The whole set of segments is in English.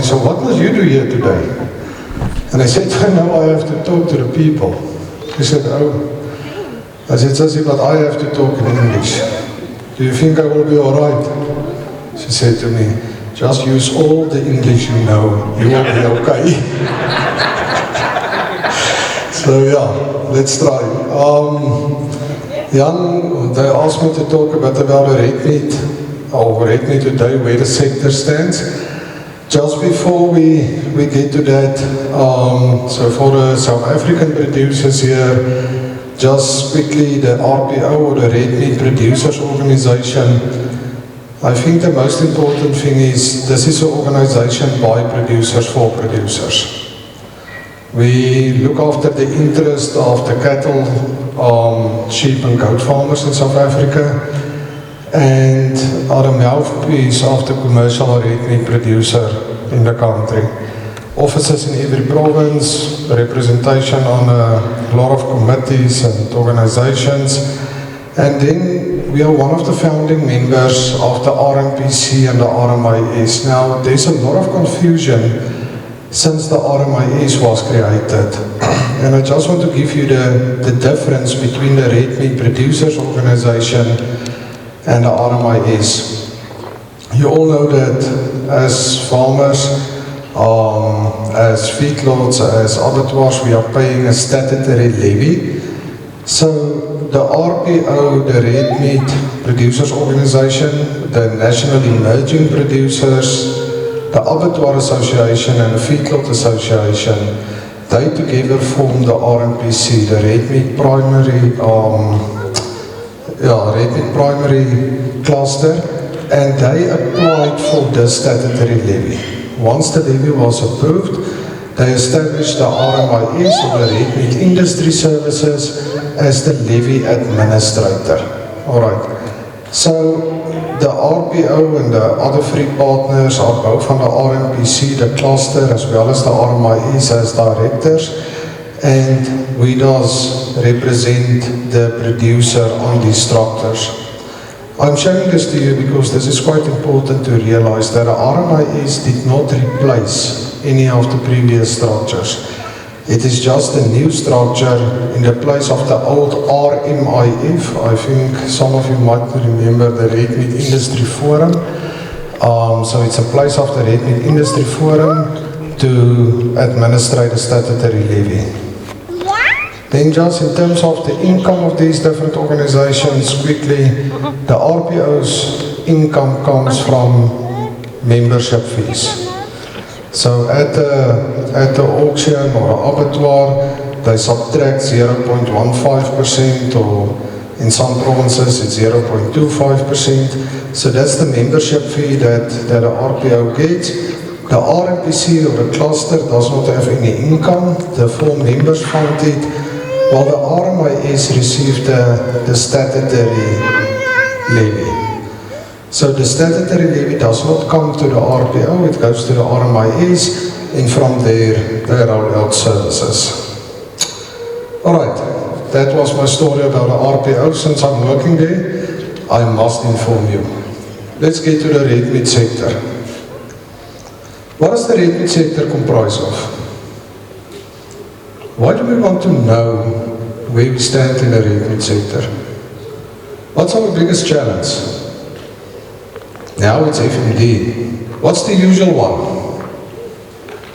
so what must you do here today? And I said, no, I have to talk to the people. He said, oh. I said, Sissy, but I have to talk in English. Do you think I will be all right? She said to me, just use all the English you know, you will be okay. So yeah, let's try. Jan, they asked me to talk a bit about the red meat, or red meat today, where the sector stands. Just before we get to that, so for the South African producers here, just quickly, the RPO, or the Red Meat Producers Organization, I think the most important thing is this is an organization by producers for producers. We look after the interest of the cattle, sheep and goat farmers in South Africa, and are the mouthpiece of the commercial red meat producer in the country. Offices in every province, representation on a lot of committees and organizations, and then we are one of the founding members of the RMPC and the RMIS. Now, there's a lot of confusion since the RMIS was created, and I just want to give you the difference between the Red Meat Producers Organization and the RMIS. You all know that as farmers, as feedlots, as abattoirs, we are paying a statutory levy. So the RPO, the Red Meat Producers Organization, the National Emerging Producers, the Abattoir Association and the Feedlot Association, they together form the RMPC, the Red Meat Primary Cluster, and they applied for the statutory levy. Once the levy was approved, they established the RMIS, or the Red Meat Industry Services, as the levy administrator. Alright, so the RPO and the other three partners are both on the RMPC, the cluster, as well as the RMIS as directors, and we does represent the producer on these structures. I'm showing this to you because this is quite important to realize that the RMIS did not replace any of the previous structures. It is just a new structure in the place of the old RMIF. I think some of you might remember the Red Meat Industry Forum. So it's a place of the Red Meat Industry Forum to administrate the statutory levy. Then just in terms of the income of these different organizations, quickly, the RPO's income comes from membership fees. So at the auction or abattoir, they subtract 0.15%, or in some provinces it's 0.25%. So that's the membership fee that the RPO gets. The RMPC, or the cluster, does not have any income. The full members fund it, while the RMIS received the statutory levy. So the statutory levy does not come to the RPO, it goes to the RMIS, and from there they roll out services. Alright, that was my story about the RPO. Since I'm working there, I must inform you. Let's get to the red meat sector. What does the red meat sector comprise of? Why do we want to know where we stand in the red meat sector? What's our biggest challenge? Now it's FMD. What's the usual one?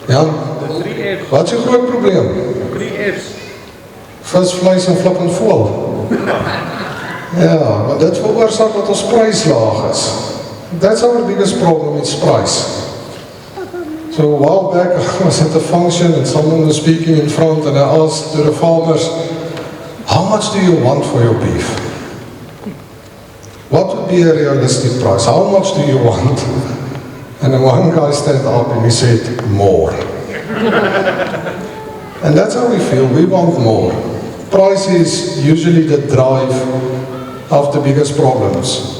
Jan? The 3 F's. What's your groot probleem? 3 F's. Vis, vleis en flip en vol. Ja, want dit veroorsaak dat ons prys laag is. That's our biggest problem, it's price. So a while back I was at a function and someone was speaking in front, and I asked to the farmers, how much do you want for your beef? What would be a realistic price? How much do you want? And then one guy stood up and he said, more. And that's how we feel, we want more. Price is usually the drive of the biggest problems.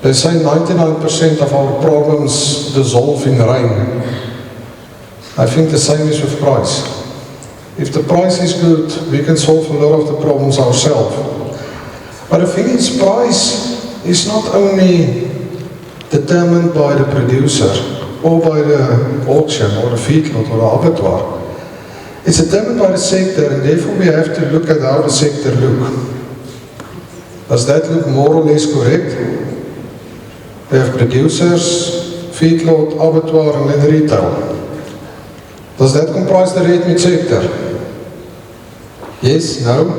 They say 99% of our problems dissolve in rain. I think the same is with price. If the price is good, we can solve a lot of the problems ourselves. But the thing is, price is not only determined by the producer, or by the auction, or the feedlot, or the abattoir. It's determined by the sector, and therefore we have to look at how the sector look. Does that look more or less correct? We have producers, feedlot, abattoir, and then retail. Does that comprise the red meat sector? Yes? No?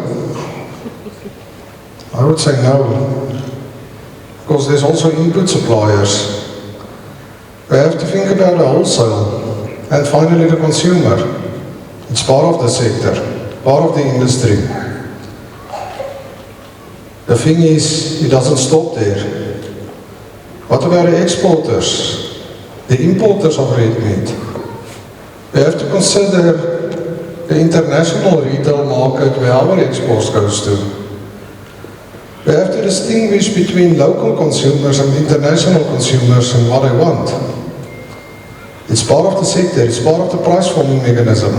I would say no. Because there's also input suppliers. We have to think about the wholesale, and finally the consumer. It's part of the sector, part of the industry. The thing is, it doesn't stop there. What about the exporters, the importers of red meat? We have to consider the international retail market where our exports goes to. We have to distinguish between local consumers and international consumers and what they want. It's part of the sector, it's part of the price forming mechanism.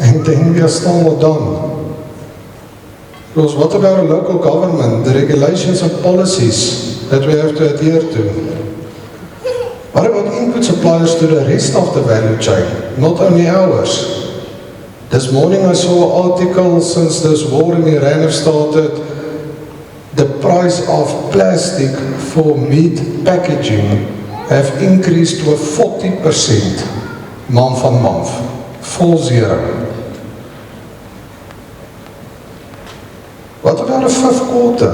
And then we are still not done. Because what about a local government, the regulations and policies that we have to adhere to? What about input suppliers to the rest of the value chain, not only ours? This morning I saw an article, since this war in Iran have started, the price of plastic for meat packaging have increased to 40% month on month, 40. What about the 5th quarter?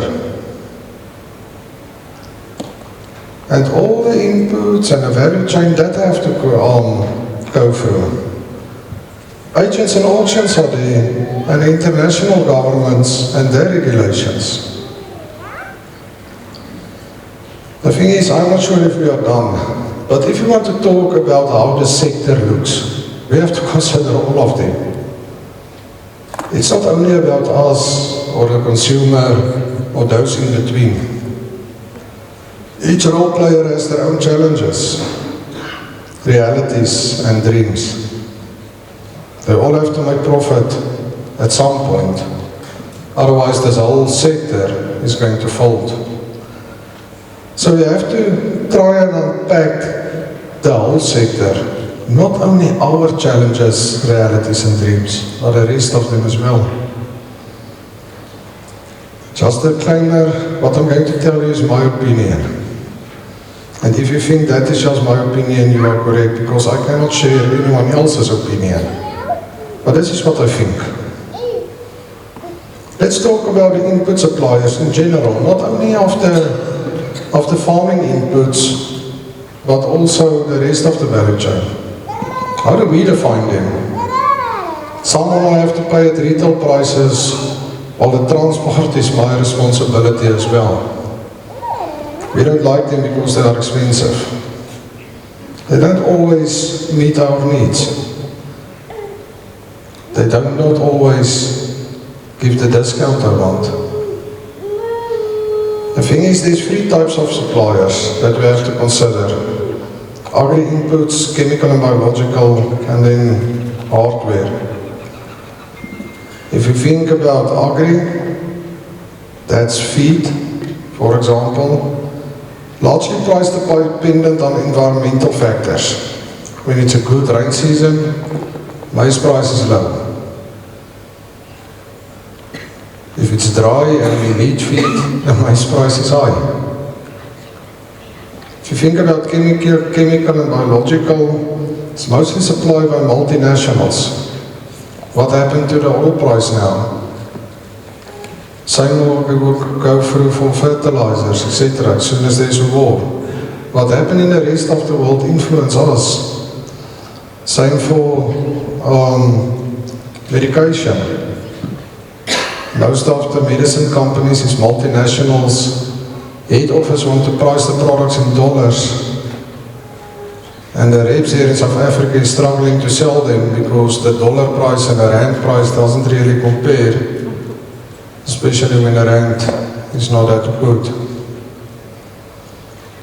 And all the inputs and the value chain that have to go through. Agents and auctions are there, and international governments and their regulations. The thing is, I'm not sure if we are done, but if you want to talk about how the sector looks, we have to consider all of them. It's not only about us or the consumer or those in between. Each role player has their own challenges, realities and dreams. They all have to make profit at some point. Otherwise, this whole sector is going to fold. So we have to try and unpack the whole sector, not only our challenges, realities and dreams, but the rest of them as well. Just a disclaimer, what I'm going to tell you is my opinion. And if you think that is just my opinion, you are correct, because I cannot share anyone else's opinion. But this is what I think. Let's talk about the input suppliers in general, not only of the farming inputs, but also the rest of the value chain. How do we define them? Someone will have to pay at retail prices, while the transport is my responsibility as well. We don't like them because they are expensive. They don't always meet our needs. They do not always give the discount I want. The thing is, there's 3 types of suppliers that we have to consider. Agri-inputs, chemical and biological, and then hardware. If you think about agri, that's feed, for example, largely price dependent on environmental factors. When it's a good rain season, maize price is low. If it's dry and we need feed, the maize price is high. If you think about chemical and biological, it's mostly supplied by multinationals. What happened to the oil price now? Same will go through for fertilizers, etc. as soon as there's a war. What happened in the rest of the world influence us. Same for medication. Most of the medicine companies is multinationals. Head office want to price the products in dollars. And the reps here in South Africa is struggling to sell them because the dollar price and the rand price doesn't really compare, especially when the rand is not that good.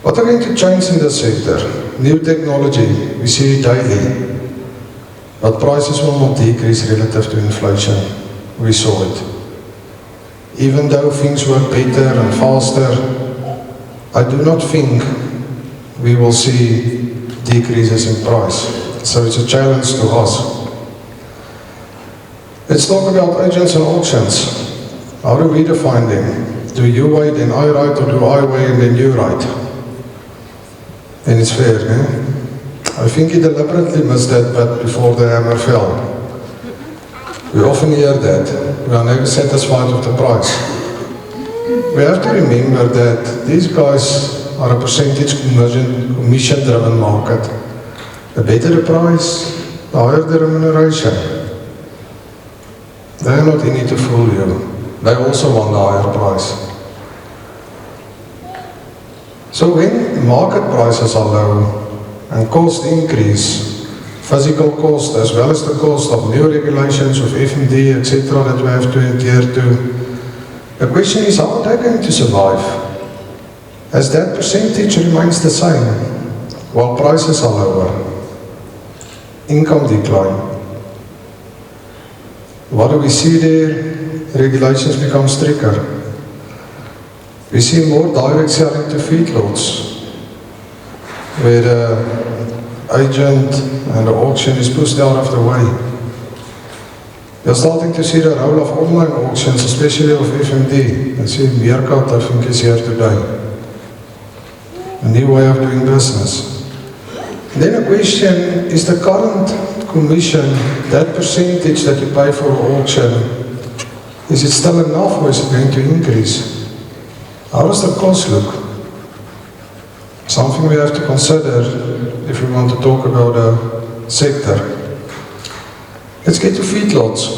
What are going to change in the sector? New technology, we see it daily. But prices will not decrease relative to inflation. We saw it. Even though things work better and faster, I do not think we will see decreases in price. So it's a challenge to us. Let's talk about agents and auctions. How do we define them? Do you write and I write, or do I write and then you write? And it's fair, eh? I think he deliberately missed that but before the hammer fell. We often hear that. We are never satisfied with the price. We have to remember that these guys are a percentage commission-driven market. The better the price, the higher the remuneration. They are not in it to fool you. They also want a higher price. So when market prices are low and costs increase, physical cost as well as the cost of new regulations of FMD, etc. that we have to adhere to, the question is, how are they going to survive? As that percentage remains the same, while prices are lower, income decline. What do we see there? Regulations become stricter. We see more direct selling to feedlots, where the agent and the auction is pushed out of the way. You're starting to see the role of online auctions, especially of FMD. I see Meerkat, I think, is here today. A new way of doing business. Then the question, is the current commission, that percentage that you pay for an auction, is it still enough or is it going to increase? How does the cost look? Something we have to consider if we want to talk about a sector. Let's get to feedlots.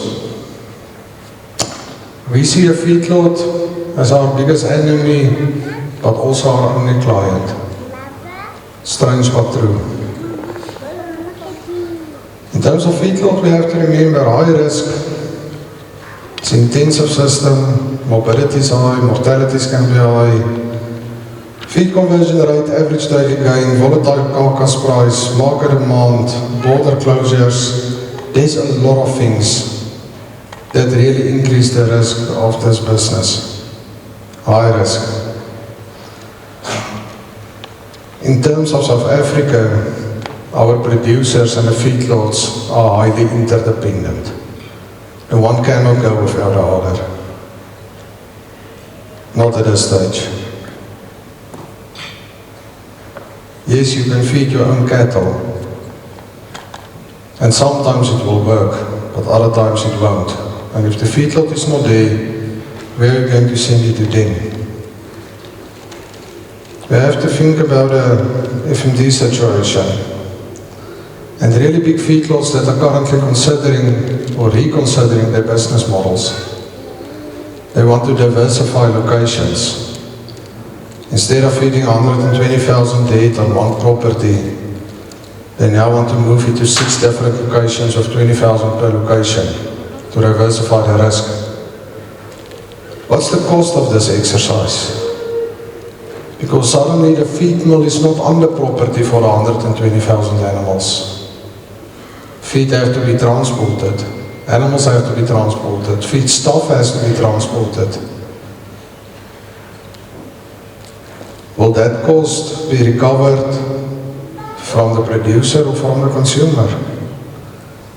We see a feedlot as our biggest enemy, but also our only client. Strange but true. In terms of feedlot, we have to remember high risk. It's an intensive system, morbidity is high, mortalities can be high. Feed conversion rate, average daily gain, volatile carcass price, market demand, border closures. There's a lot of things that really increase the risk of this business. High risk. In terms of South Africa, our producers and the feedlots are highly interdependent. And one cannot go without the other. Not at this stage. Yes, you can feed your own cattle. And sometimes it will work, but other times it won't. And if the feedlot is not there, where are you going to send it to them? We have to think about the FMD situation. And really big feedlots that are currently considering or reconsidering their business models. They want to diversify locations. Instead of feeding 120,000 head on one property, they now want to move it to 6 different locations of 20,000 per location to diversify the risk. What's the cost of this exercise? Because suddenly the feed mill is not on the property for 120,000 animals. Feed have to be transported. Animals have to be transported. Feed stuff has to be transported. Will that cost be recovered from the producer or from the consumer?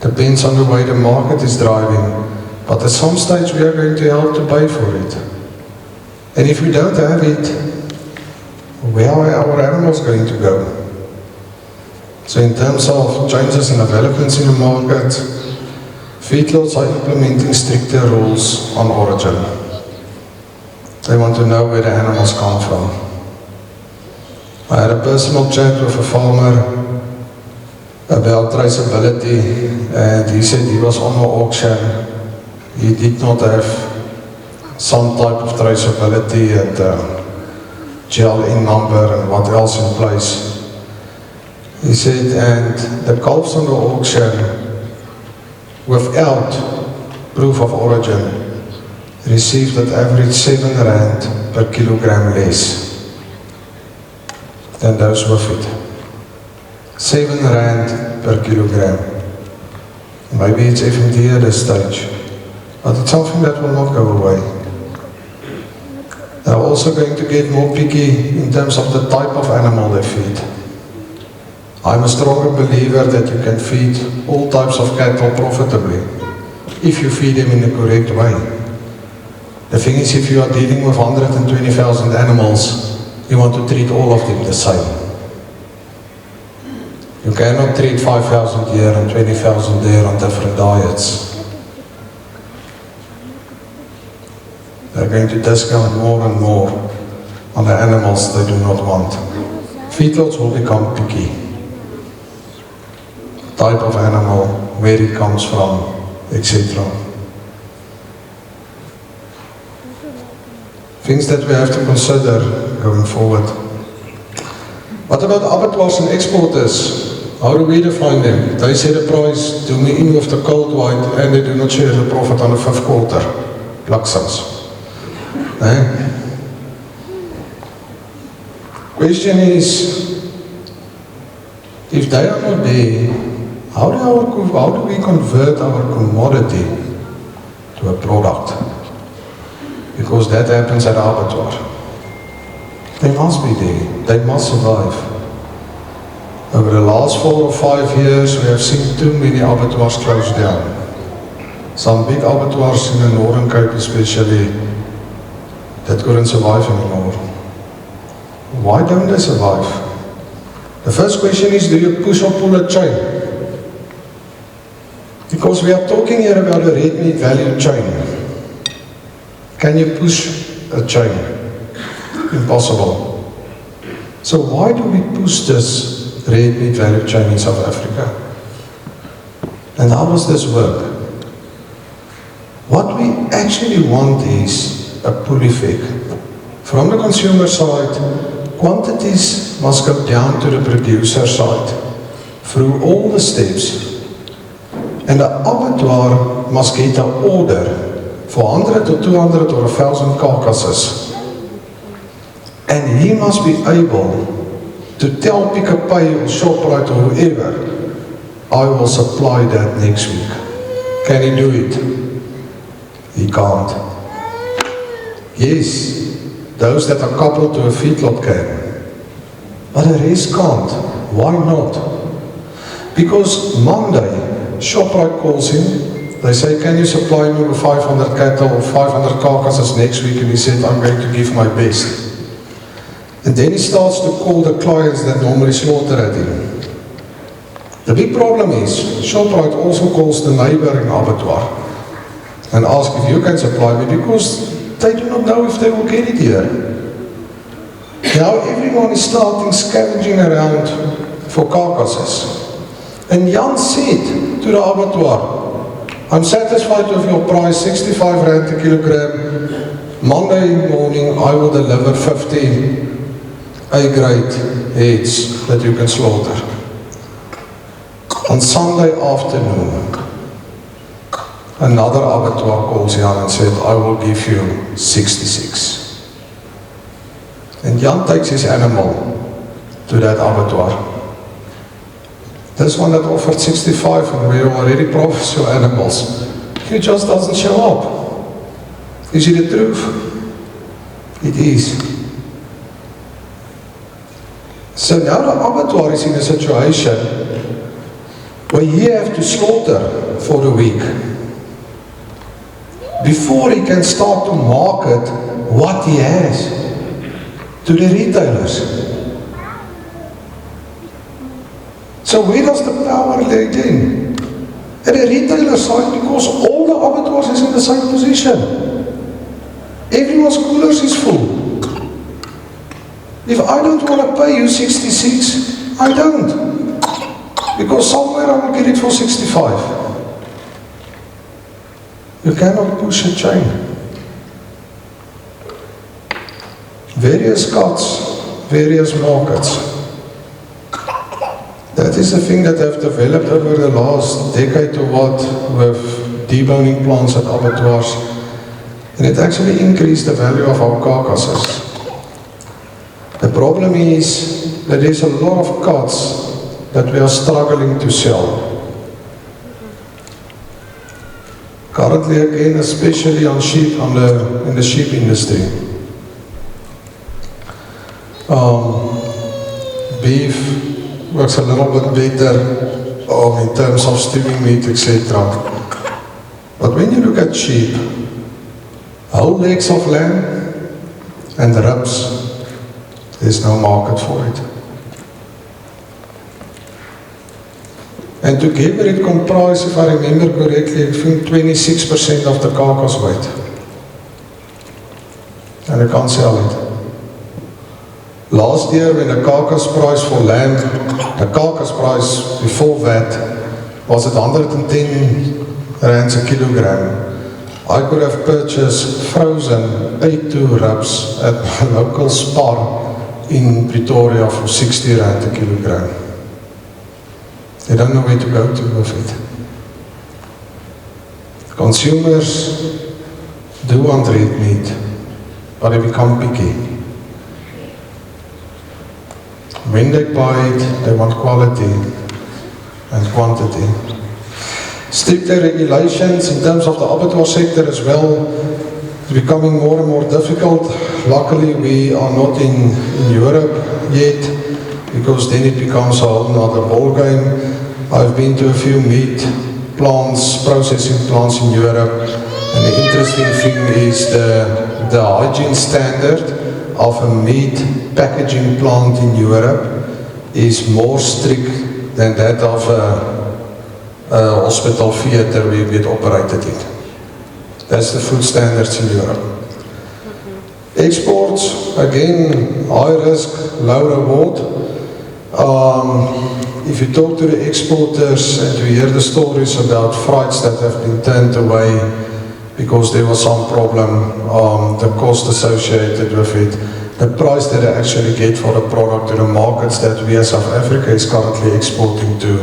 Depends on the way the market is driving. But at some stage we are going to have to pay for it. And if we don't have it, where are our animals going to go? So in terms of changes and developments in the market, feedlots are implementing stricter rules on origin. They want to know where the animals come from. I had a personal chat with a farmer about traceability, and he said he was on the auction. He did not have some type of traceability and GLN number and what else in place. He said, and the calves on the auction without proof of origin received at average 7 rand per kilogram less than those with it. 7 rand per kilogram. Maybe it's FMD at this stage, but it's something that will not go away. They're also going to get more picky in terms of the type of animal they feed. I'm a stronger believer that you can feed all types of cattle profitably if you feed them in the correct way. The thing is, if you are dealing with 120,000 animals, you want to treat all of them the same. You cannot treat 5,000 here and 20,000 there on different diets. They're going to discount more and more on the animals they do not want. Feedlots will become picky. Type of animal, where it comes from, etc. Things that we have to consider going forward. What about abattoirs and exporters? How do we define them? They set a price, do me in with the cold white, and they do not share the profit on the 5th quarter. Laksans. Question is, if they are not there, how do we convert our commodity to a product? Because that happens at abattoir. They must be there. They must survive. Over the last 4 or 5 years, we have seen too many abattoirs close down. Some big abattoirs in the Northern Cape especially, that couldn't survive anymore. Why don't they survive? The first question is, do you push or pull a chain? Because we are talking here about a red meat value chain. Can you push a chain? Impossible. So why do we push this red meat value chain in South Africa? And how does this work? What we actually want is a pull effect. From the consumer side, quantities must go down to the producer side through all the steps. And the abattoir must get an order for 100 or 200 or 1,000 carcasses. And he must be able to tell Pick n Pay or Shoprite or whoever, I will supply that next week. Can he do it? He can't. Yes, those that are coupled to a feedlot can. But the rest can't. Why not? Because Monday, Shoprite calls him, they say, can you supply me with 500 cattle or 500 carcasses next week? And he said, I'm going to give my best. And then he starts to call the clients that normally slaughter at him. The big problem is, Shoprite also calls the neighboring abattoir and asks if you can supply me, because they do not know if they will get it here. Now everyone is starting scavenging around for carcasses. And Jan said to the abattoir, I'm satisfied with your price, 65 rand a kilogram. Monday morning I will deliver 50 A-grade heads that you can slaughter. On Sunday afternoon, another abattoir calls Jan and said, I will give you 66. And Jan takes his animal to that abattoir. This one that offered 65 and we already promised your animals, he just doesn't show up. Is it the truth? It is. So now the abattoir is in a situation where he has to slaughter for the week before he can start to market what he has to the retailers. So where does the power lay in? At the retailer side, because all the abattoirs is in the same position. Everyone's coolers is full. If I don't want to pay you 66, I don't. Because somewhere I will get it for 65. You cannot push a chain. Various cuts, various markets. That is the thing that have developed over the last decade or what with deboning plants at abattoirs. And it actually increased the value of our carcasses. The problem is that there's a lot of cuts that we are struggling to sell. Currently again, especially on sheep, in the sheep industry. Beef, works a little bit better in terms of stewing meat, etc. But when you look at sheep, whole legs of lamb and ribs, there's no market for it. And together it comprises, if I remember correctly, I think 26% of the carcass weight. And I can't sell it. Last year when the carcass price for lamb, the carcass price before VAT was at 110 rands a kilogram. I could have purchased frozen A2 ribs at my local Spar in Pretoria for 60 rand a kilogram. They don't know where to go to with it. Consumers do want red meat, but they become picky. When they buy it, they want quality and quantity. Stricter regulations in terms of the abattoir sector as well is becoming more and more difficult. Luckily, we are not in Europe yet, because then it becomes a whole other ball game. I've been to a few meat plants, processing plants in Europe, and the interesting thing is the hygiene standard of a meat packaging plant in Europe is more strict than that of a hospital theater we get operated in. That's the food standards in Europe. Exports, again, high risk, low reward. If you talk to the exporters and you hear the stories about freights that have been turned away because there was some problem, the cost associated with it, the price that they actually get for the product to the markets that we as South Africa is currently exporting to.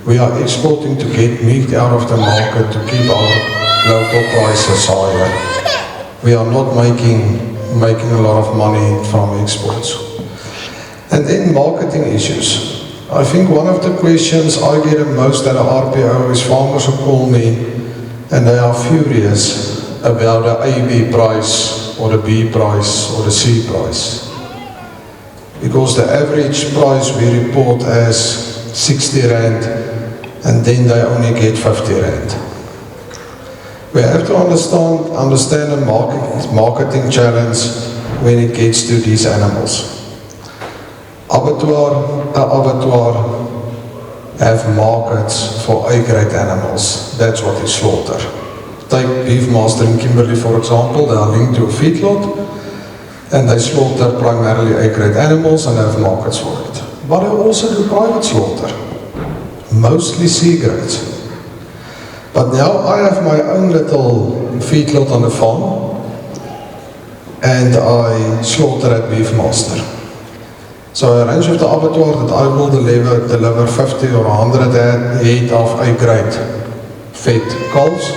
We are exporting to get meat out of the market to keep our local prices higher. We are not making a lot of money from exports. And then marketing issues. I think one of the questions I get the most at the RPO is farmers who call me and they are furious about the AB price or the B price or the C price. Because the average price we report as 60 rand and then they only get 50 rand. We have to understand the marketing challenge when it gets to these animals. Abattoir have markets for A-grade animals. That's what they slaughter. Take Beefmaster in Kimberley, for example. They are linked to a feedlot and they slaughter primarily A-grade animals and have markets for it. But they also do private slaughter, mostly C-grades. But now I have my own little feedlot on the farm and I slaughter at Beefmaster. So I arrange with the abattoir that I will deliver 50 or 100 head of A-grade fed calves.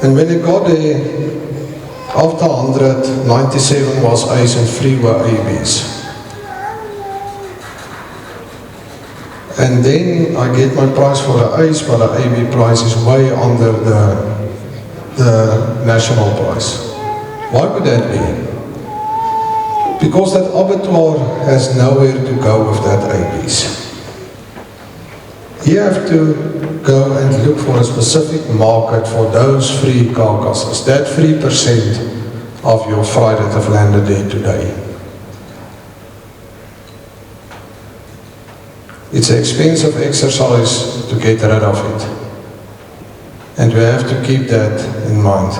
And when it got there, after 100, 97 was A's and 3 were ABs. And then I get my price for the A's, but the AB price is way under the national price. Why would that be? Because that abattoir has nowhere to go with that ABs. You have to go and look for a specific market for those free carcasses, that 3% of your fry that have landed there today. It's an expensive exercise to get rid of it. And we have to keep that in mind.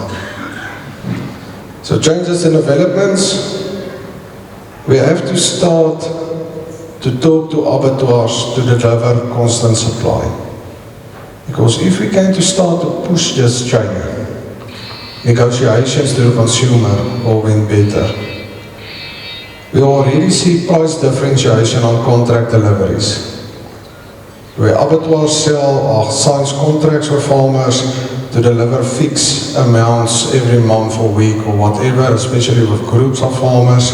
So changes and developments. We have to start to talk to abattoirs to deliver constant supply. Because if we can to start to push this chain, negotiations to the consumer will win better. We already see price differentiation on contract deliveries. Where abattoirs sell or sign contracts with farmers to deliver fixed amounts every month or week or whatever, especially with groups of farmers.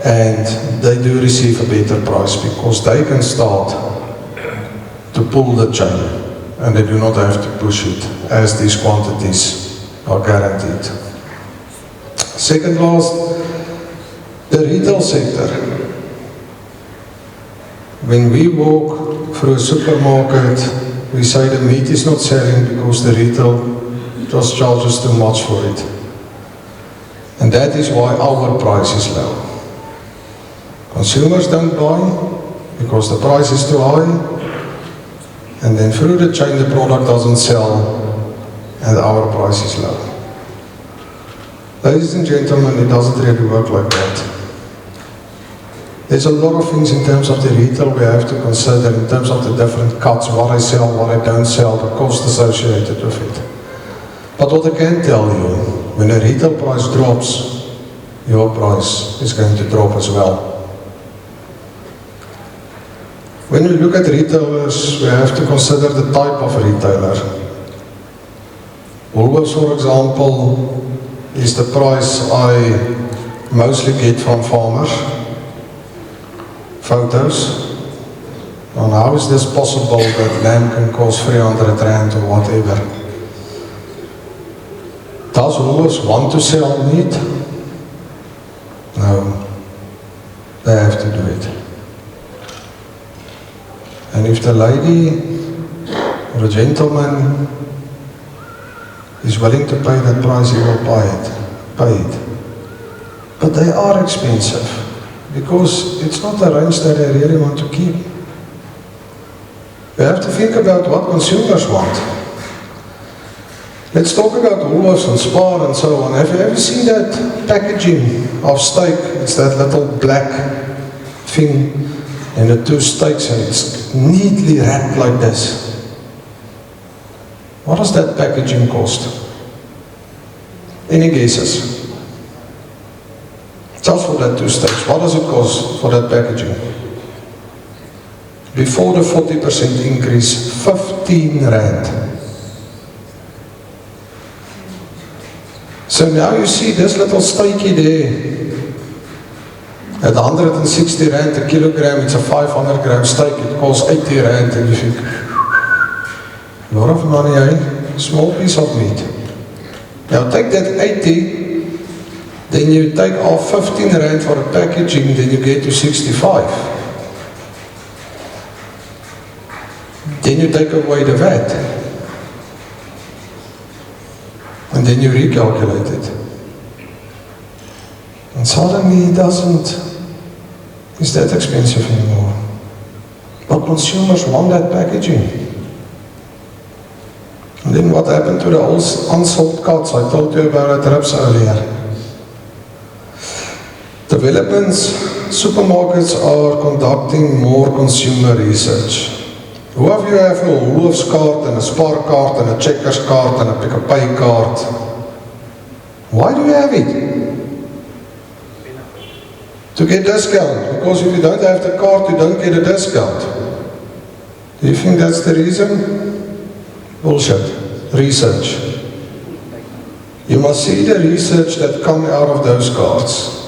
And they do receive a better price because they can start to pull the chain and they do not have to push it as these quantities are guaranteed. Second last, the retail sector. when we walk through a supermarket, we say the meat is not selling because the retail just charges too much for it. And that is why our price is low. Consumers don't buy because the price is too high, and then through the chain the product doesn't sell and our price is low. Ladies and gentlemen, it doesn't really work like that. There's a lot of things in terms of the retail we have to consider, in terms of the different cuts, what I sell, what I don't sell, the cost associated with it. But what I can tell you, when a retail price drops, your price is going to drop as well. When we look at retailers, we have to consider the type of retailer. Woolworths, for example, is the price I mostly get from farmers. Photos. And how is this possible that lamb can cost 300 rand or whatever? Does Woolworths want to sell meat? No. They have to do it. And if the lady or a gentleman is willing to pay that price, he will pay it. But they are expensive because it's not a range that I really want to keep. We have to think about what consumers want. Let's talk about Woolworths and Spar and so on. Have you ever seen that packaging of steak? It's that little black thing and the two steaks, and it's neatly wrapped like this. What does that packaging cost? Any guesses? Just for that two steaks, what does it cost for that packaging? Before the 40% increase, 15 rand. So now you see this little steakie there, at 160 rand a kilogram, it's a 500 gram steak, it costs 80 rand, and you think, a lot of money, eh? Small piece of meat. Now take that 80, then you take off 15 rand for the packaging, then you get to 65. Then you take away the VAT. And then you recalculate it. And suddenly it is that expensive anymore. But consumers want that packaging. And then what happened to the unsold cuts? I told you about it ribs earlier. Developments, supermarkets are conducting more consumer research. Who of you have a Woolworths card and a Spar card and a Checkers card and a Pick n Pay card? Why do you have it? To get discount, because if you don't have the card, you don't get a discount. Do you think that's the reason? Bullshit. Research. You must see the research that come out of those cards.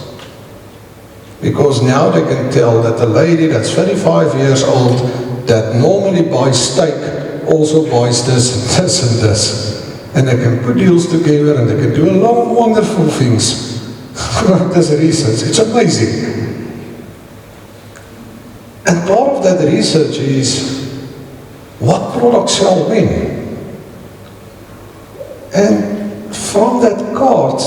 Because now they can tell that the lady that's 35 years old that normally buys steak also buys this and this and this. And they can put deals together and they can do a lot of wonderful things. There's research. It's amazing. And part of that research is what products sell when. And from that card,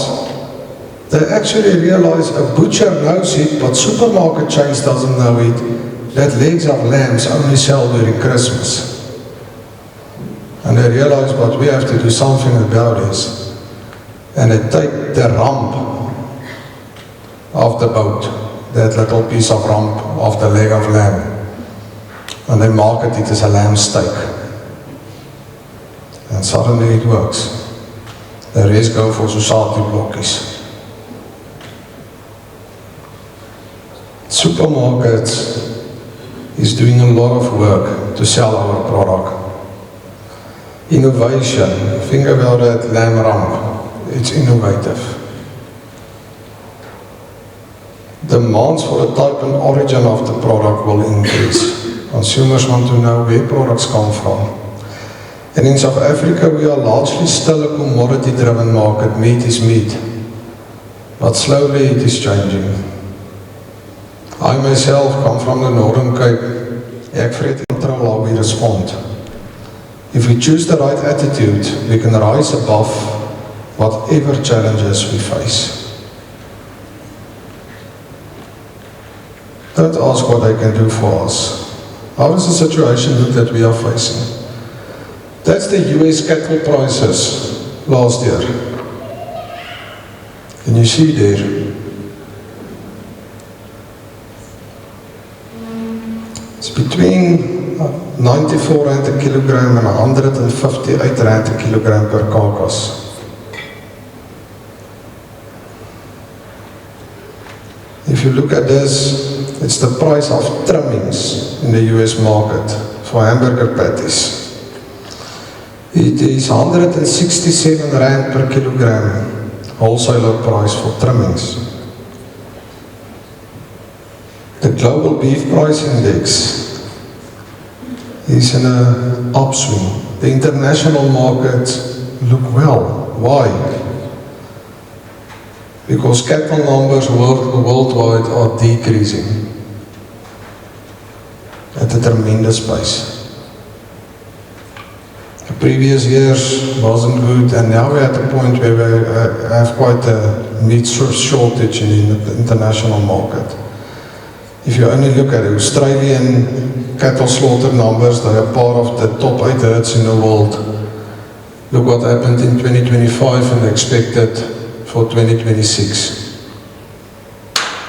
they actually realize a butcher knows it, but supermarket chains doesn't know it, that legs of lambs only sell during Christmas. And they realize, but we have to do something about this. And they take the rump of the boat, that little piece of rump of the leg of lamb, and they market it as a lamb steak. And suddenly it works. The rest go for society blokkies. Supermarkets is doing a lot of work to sell our product. Innovation, think about that lamb rump, it's innovative. Demands for the type and origin of the product will increase. Consumers want to know where products come from. And in South Africa, we are largely still a commodity-driven market. Meat is meat. But slowly it is changing. I myself come from the Northern Cape, Ek vreet control how we respond. If we choose the right attitude, we can rise above whatever challenges we face. Don't ask what they can do for us. How does the situation look that we are facing? That's the US cattle prices last year. Can you see there? It's between 94 rand a kilogram and 158 rand a kilogram per carcass. If you look at this, it's the price of trimmings in the US market for hamburger patties. It is 167 rand per kilogram wholesaler price for trimmings. The global beef price index is in an upswing. The international markets look well. Why? Because cattle numbers worldwide are decreasing at a tremendous pace. The previous years wasn't good, and now we're at a point where we have quite a meat shortage in the international market. If you only look at Australian cattle slaughter numbers, they are part of the top 8 herds in the world. Look what happened in 2025 and expected for 2026.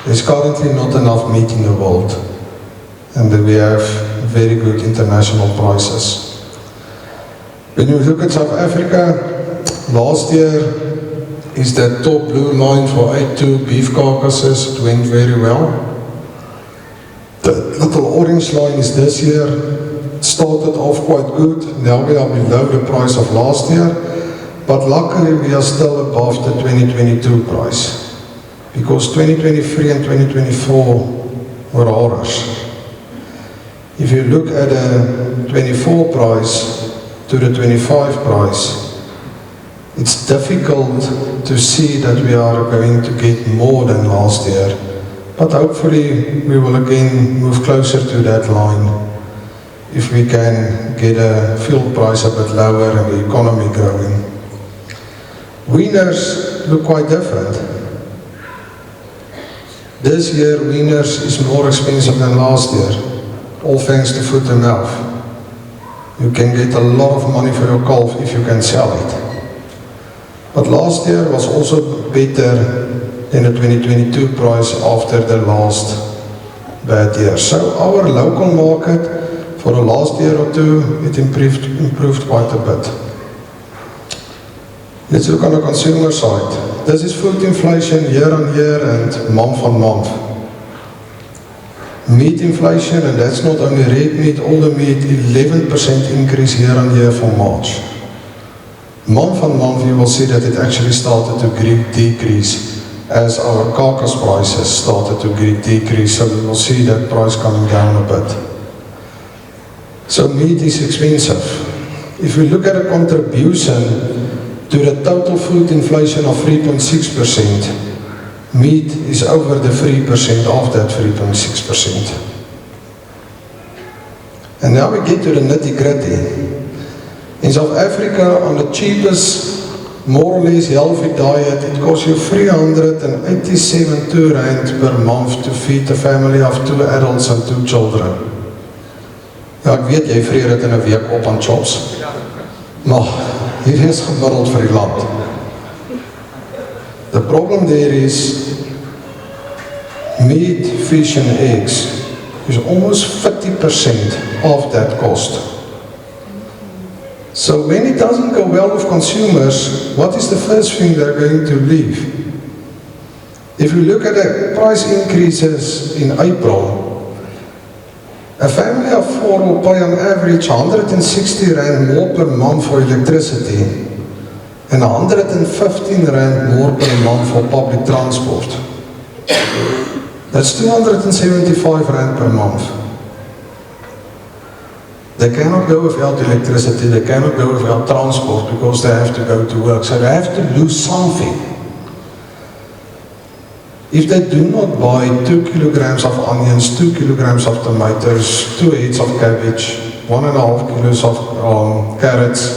There's currently not enough meat in the world, and we have very good international prices. When you look at South Africa, last year is that top blue line for A2 beef carcasses. It went very well. The little orange line is this year. It started off quite good. Now we are below the price of last year. But luckily we are still above the 2022 price. Because 2023 and 2024 were horrors. If you look at the 24 price to the 25 price, it's difficult to see that we are going to get more than last year. But hopefully we will again move closer to that line if we can get a fuel price a bit lower and the economy growing. Wieners look quite different. This year wieners is more expensive than last year, all thanks to foot and mouth. You can get a lot of money for your calf if you can sell it. But last year was also better than the 2022 price after the last bad year. So our local market for the last year or two, it improved quite a bit. Let's look on the consumer side. This is food inflation year on year and month on month. Meat inflation, and that's not only red meat, all the meat, 11% increase year on year for March. Month on month you will see that it actually started to decrease as our carcass prices started to decrease, so we will see that price coming down a bit. So meat is expensive. If we look at a contribution to the total food inflation of 3.6%, meat is over the 3% of that 3.6%. And now we get to the nitty-gritty. In South Africa, on the cheapest, more or less healthy diet, it costs you 387 rand per month to feed a family of 2 adults and 2 children. Ja, ek weet, jy vreet dit in 'n week op aan chops. Maar hier is gemiddeld vir die land. The problem there is meat, fish and eggs is almost 50% of that cost. So when it doesn't go well with consumers, what is the first thing they're going to leave? If you look at the price increases in April, a family of 4 will pay on average 160 rand more per month for electricity and 115 rand more per month for public transport. That's 275 rand per month. They cannot go without electricity, they cannot go without transport because they have to go to work, so they have to lose something. If they do not buy 2 kilograms of onions, 2 kilograms of tomatoes, 2 heads of cabbage, 1.5 kilos of carrots,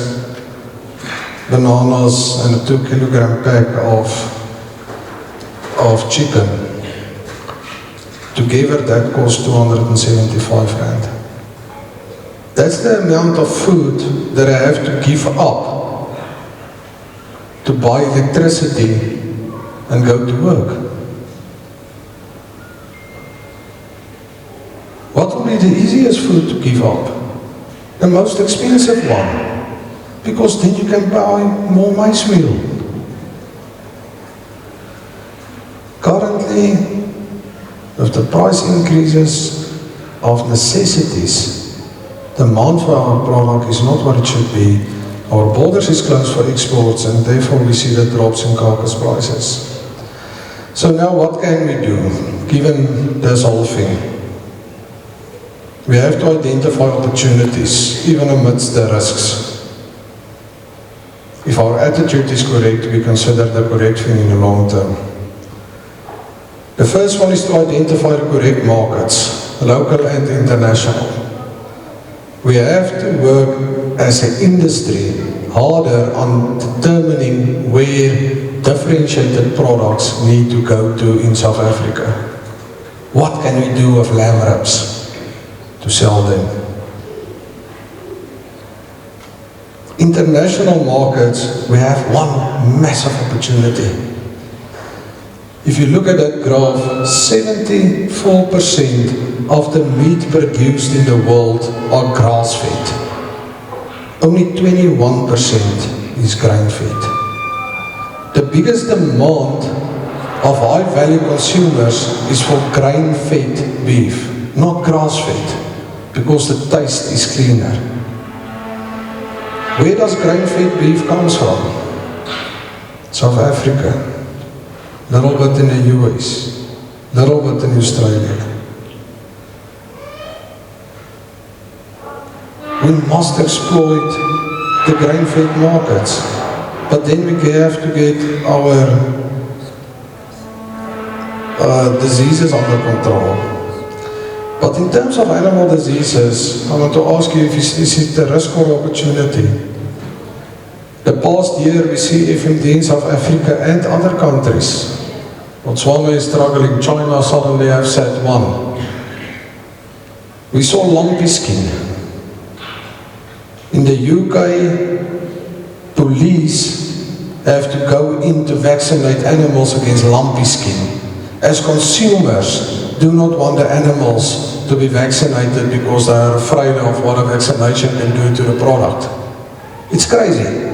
bananas, and a 2 kilogram pack of chicken, together that costs 275 rand. That's the amount of food that I have to give up to buy electricity and go to work. What will be the easiest food to give up? The most expensive one, because then you can buy more maize meal. Currently, with the price increases of necessities, the demand for our product is not what it should be. Our borders is closed for exports, and therefore we see the drops in carcass prices. So now what can we do, given this whole thing? We have to identify opportunities, even amidst the risks. If our attitude is correct, we consider the correct thing in the long term. The first one is to identify the correct markets, local and international. We have to work as an industry harder on determining where differentiated products need to go to in South Africa. What can we do with lamb wraps to sell them? International markets, we have one massive opportunity. If you look at that graph, 74% of the meat produced in the world are grass-fed. Only 21% is grain-fed. The biggest demand of high-value consumers is for grain-fed beef, not grass-fed, because the taste is cleaner. Where does grain-fed beef comes from? South Africa. Little bit in the US, little bit in Australia. We must exploit the grain-fed markets, but then we have to get our diseases under control. But in terms of animal diseases, I want to ask you, is it a risk or opportunity? The past year we see FMD in South Africa and other countries. Botswana is struggling, China suddenly have set one. We saw lumpy skin. In the UK, police have to go in to vaccinate animals against lumpy skin. As consumers, do not want the animals to be vaccinated because they are afraid of what a vaccination can do to the product. It's crazy.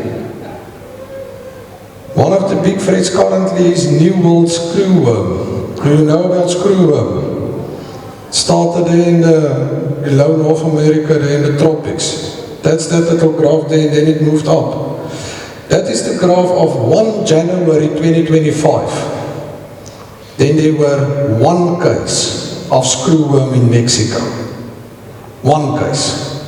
One of the big threats currently is New World screwworm. Do you know about screwworm? Started in below North America, in the tropics. That's that little graph there, and then it moved up. That is the graph of 1 January 2025. Then there were 1 case of screwworm in Mexico. 1 case.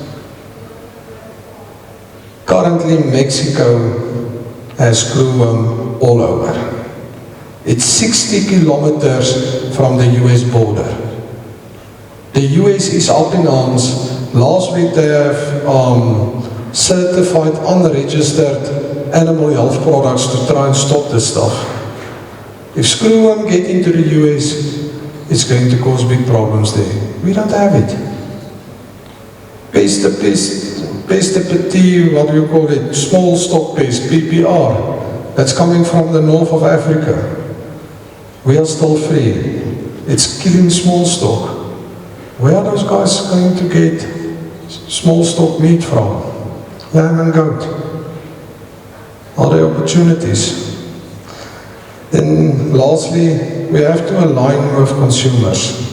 Currently Mexico has screwworm all over. It's 60 kilometers from the US border. The US is up in arms. Last week they have certified unregistered animal health products to try and stop this stuff. If screwworm get into the US, it's going to cause big problems there. We don't have it. Peste petit, what do you call it? Small stock pest, PPR. That's coming from the north of Africa. We are still free. It's killing small stock. Where are those guys going to get small stock meat from? Lamb and goat. Are there opportunities? Then lastly, we have to align with consumers.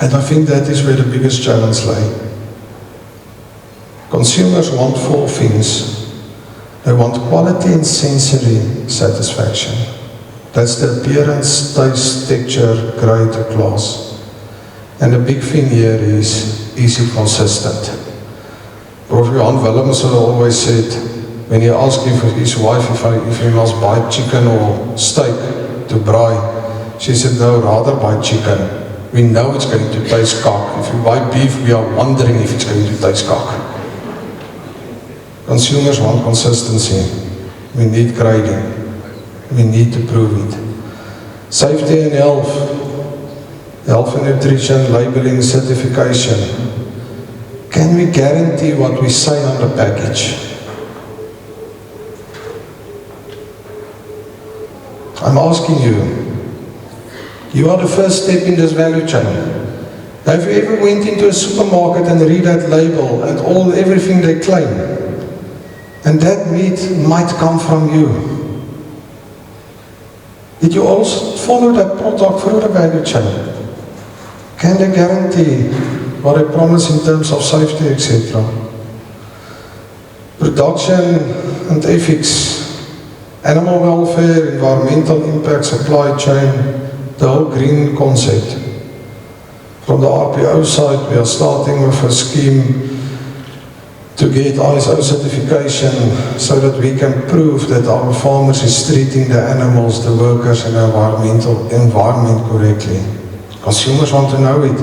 And I think that is where the biggest challenge lies. Consumers want 4 things. They want quality and sensory satisfaction. That's the appearance, taste, texture, grade, or class. And the big thing here is it consistent? Prof. Johan Willems always said, when he asked his wife if he must buy chicken or steak to braai, She said, no, rather buy chicken. We know it's going to taste cock. If you buy beef, we are wondering if it's going to taste cock. Consumers want consistency. We need grading. We need to prove it. Safety and health. Health and nutrition, labeling, certification. Can we guarantee what we say on the package? I'm asking you. You are the first step in this value chain. Have you ever went into a supermarket and read that label and everything they claim? And that meat might come from you. Did you also follow that product through the value chain? Can they guarantee what they promise in terms of safety, etc.? Production and ethics, animal welfare, environmental impact, supply chain, the whole green concept. From the RPO side, we are starting with a scheme to get ISO certification so that we can prove that our farmers is treating the animals, the workers and the environment correctly. Consumers want to know it.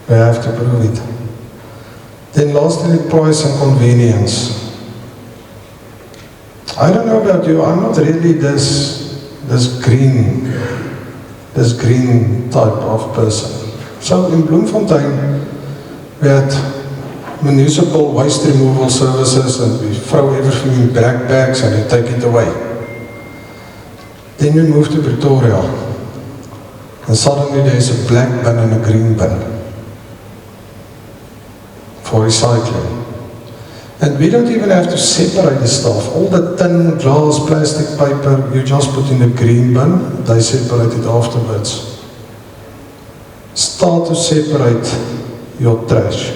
We have to prove it. Then lastly, price and convenience. I don't know about you, I'm not really this green type of person. So in Bloemfontein, we had municipal waste removal services and we throw everything in black bags and they take it away. Then we moved to Pretoria and suddenly there's a black bin and a green bin for recycling. And we don't even have to separate the stuff. All the tin, glass, plastic, paper, you just put in the green bin, they separate it afterwards. Start to separate your trash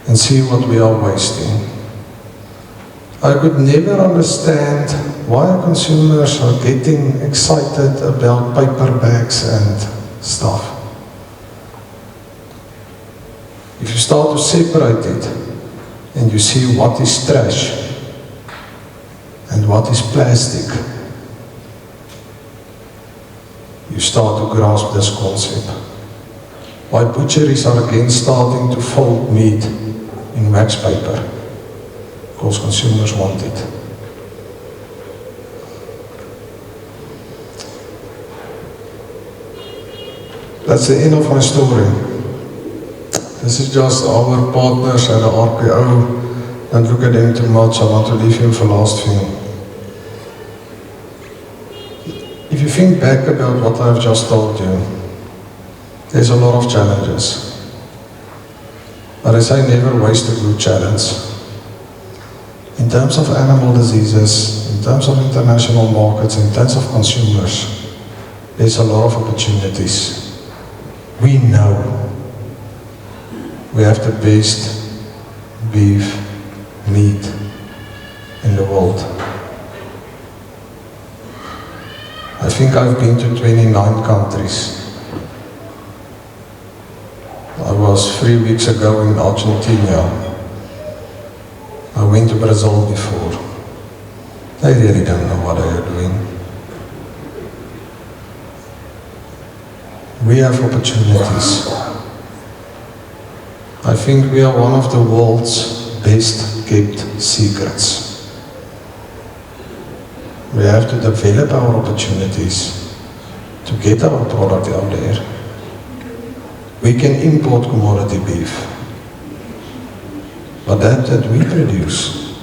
and see what we are wasting. I could never understand why consumers are getting excited about paper bags and stuff. If you start to separate it, and you see what is trash and what is plastic, you start to grasp this concept. Why butcheries are again starting to fold meat in wax paper? Because consumers want it. That's the end of my story. This is just our partners at the RPO. Don't look at them too much, I want to leave you for last thing. If you think back about what I've just told you, there's a lot of challenges. But I say never waste a good challenge. In terms of animal diseases, in terms of international markets, in terms of consumers, there's a lot of opportunities. We know we have the best beef meat in the world. I think I've been to 29 countries. I was 3 weeks ago in Argentina. I went to Brazil before. They really don't know what they are doing. We have opportunities. I think we are one of the world's best kept secrets. We have to develop our opportunities to get our product out there. We can import commodity beef, but that we produce,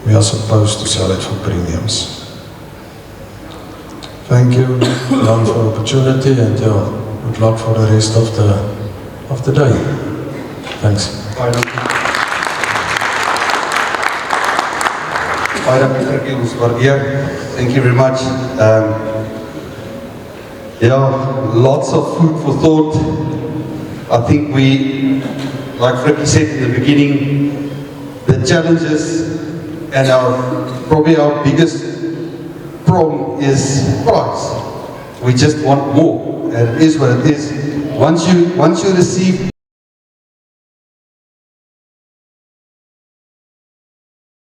we are supposed to sell it for premiums. Thank you, Jan, for the opportunity, and good luck for the rest of the day. Thanks. Thank you very much. Lots of food for thought. I think we, like Frikkie said in the beginning, the challenges and probably our biggest problem is price. We just want more, and it is what it is. Once you receive